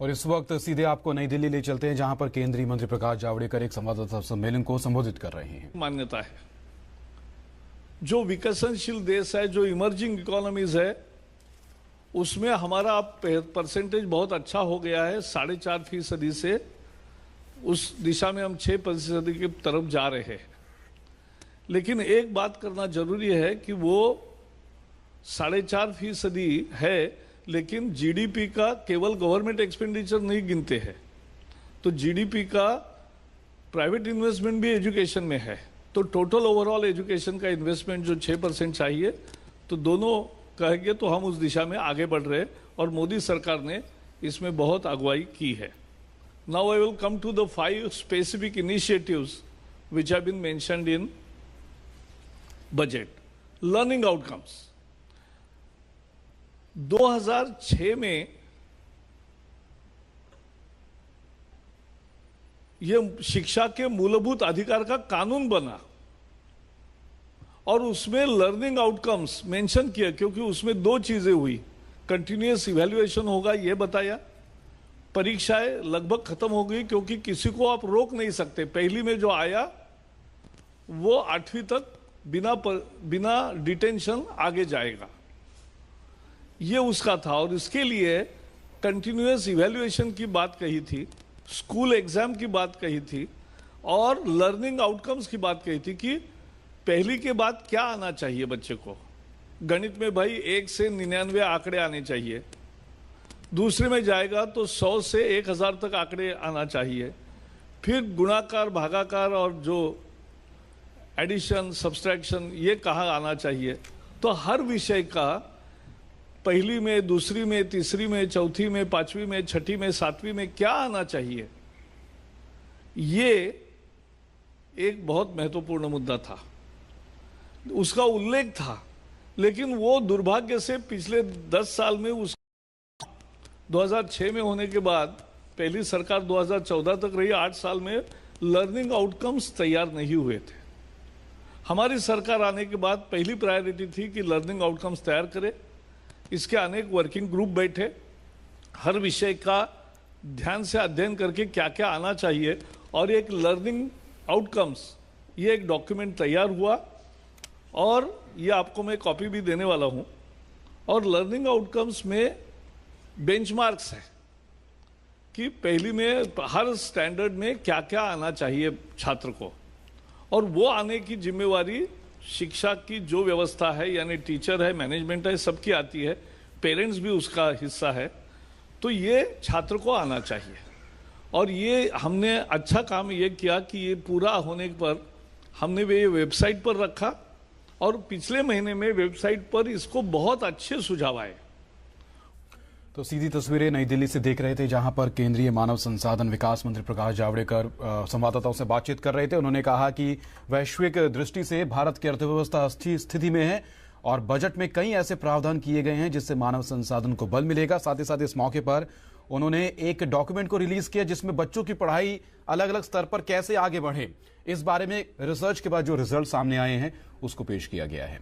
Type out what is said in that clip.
और इस वक्त सीधे आपको नई दिल्ली ले चलते हैं, जहां पर केंद्रीय मंत्री प्रकाश जावड़ेकर एक संवाददाता सम्मेलन को संबोधित कर रहे हैं। मान्यता है, जो विकसनशील देश है, जो इमर्जिंग इकोनॉमीज है, उसमें हमारा अब परसेंटेज बहुत अच्छा हो गया है। 4.5% से उस दिशा में हम 6% की तरफ जा रहे हैं। लेकिन एक बात करना जरूरी है कि वो 4.5% है, लेकिन जीडीपी का केवल गवर्नमेंट एक्सपेंडिचर नहीं गिनते हैं। तो जीडीपी का प्राइवेट इन्वेस्टमेंट भी एजुकेशन में है। तो टोटल ओवरऑल एजुकेशन का इन्वेस्टमेंट जो 6% चाहिए, तो दोनों कहेंगे तो हम उस दिशा में आगे बढ़ रहे हैं और मोदी सरकार ने इसमें बहुत अगुवाई की है। Now I will come to the 5 specific initiatives which have been mentioned in budget. Learning outcomes 2006 में यह शिक्षा के मूलभूत अधिकार का कानून बना और उसमें लर्निंग आउटकम्स मेंशन किया, क्योंकि उसमें 2 चीजें हुई। कंटिन्यूअस इवैल्यूएशन होगा, यह बताया। परीक्षाएं लगभग खत्म हो गई, क्योंकि किसी को आप रोक नहीं सकते। पहली में जो आया वो 8वीं तक बिना डिटेंशन आगे जाएगा, ये उसका था। और इसके लिए कंटिन्यूअस इवैल्यूएशन की बात कही थी, स्कूल एग्जाम की बात कही थी और लर्निंग आउटकम्स की बात कही थी कि पहली के बाद क्या आना चाहिए बच्चे को। गणित में भाई 1 से 99 आंकड़े आने चाहिए। दूसरे में जाएगा तो 100 से 1000 तक आंकड़े आना चाहिए। फिर गुणाकार, भागाकार और जो एडिशन, सब्सट्रैक्शन, ये कहाँ आना चाहिए। तो हर विषय का पहली में, दूसरी में, तीसरी में, चौथी में, 5वीं में, 6ठी में, 7वीं में क्या आना चाहिए, ये एक बहुत महत्वपूर्ण मुद्दा था, उसका उल्लेख था। लेकिन वो दुर्भाग्य से पिछले 10 साल में 2006 में होने के बाद पहली सरकार 2014 तक रही, 8 साल में लर्निंग आउटकम्स तैयार नहीं हुए थे। हमारी सरकार आने के बाद पहली प्रायोरिटी थी कि लर्निंग आउटकम्स तैयार करे। इसके अनेक वर्किंग ग्रुप बैठे, हर विषय का ध्यान से अध्ययन करके क्या क्या आना चाहिए और एक लर्निंग आउटकम्स, ये एक डॉक्यूमेंट तैयार हुआ और ये आपको मैं कॉपी भी देने वाला हूं। और लर्निंग आउटकम्स में बेंचमार्क्स है कि पहली में हर स्टैंडर्ड में क्या क्या आना चाहिए छात्र को, और वो आने की जिम्मेवारी शिक्षा की जो व्यवस्था है, यानी टीचर है, मैनेजमेंट है, सबकी आती है। पेरेंट्स भी उसका हिस्सा है। तो ये छात्र को आना चाहिए। और ये हमने अच्छा काम ये किया कि ये पूरा होने पर हमने ये वेबसाइट पर रखा और पिछले महीने में वेबसाइट पर इसको बहुत अच्छे सुझाव आए। तो सीधी तस्वीरें नई दिल्ली से देख रहे थे, जहां पर केंद्रीय मानव संसाधन विकास मंत्री प्रकाश जावड़ेकर संवाददाताओं से बातचीत कर रहे थे। उन्होंने कहा कि वैश्विक दृष्टि से भारत की अर्थव्यवस्था अच्छी स्थिति में है और बजट में कई ऐसे प्रावधान किए गए हैं जिससे मानव संसाधन को बल मिलेगा। साथ ही साथ इस मौके पर उन्होंने एक डॉक्यूमेंट को रिलीज किया जिसमें बच्चों की पढ़ाई अलग अलग स्तर पर कैसे आगे बढ़े, इस बारे में रिसर्च के बाद जो रिजल्ट सामने आए हैं उसको पेश किया गया है।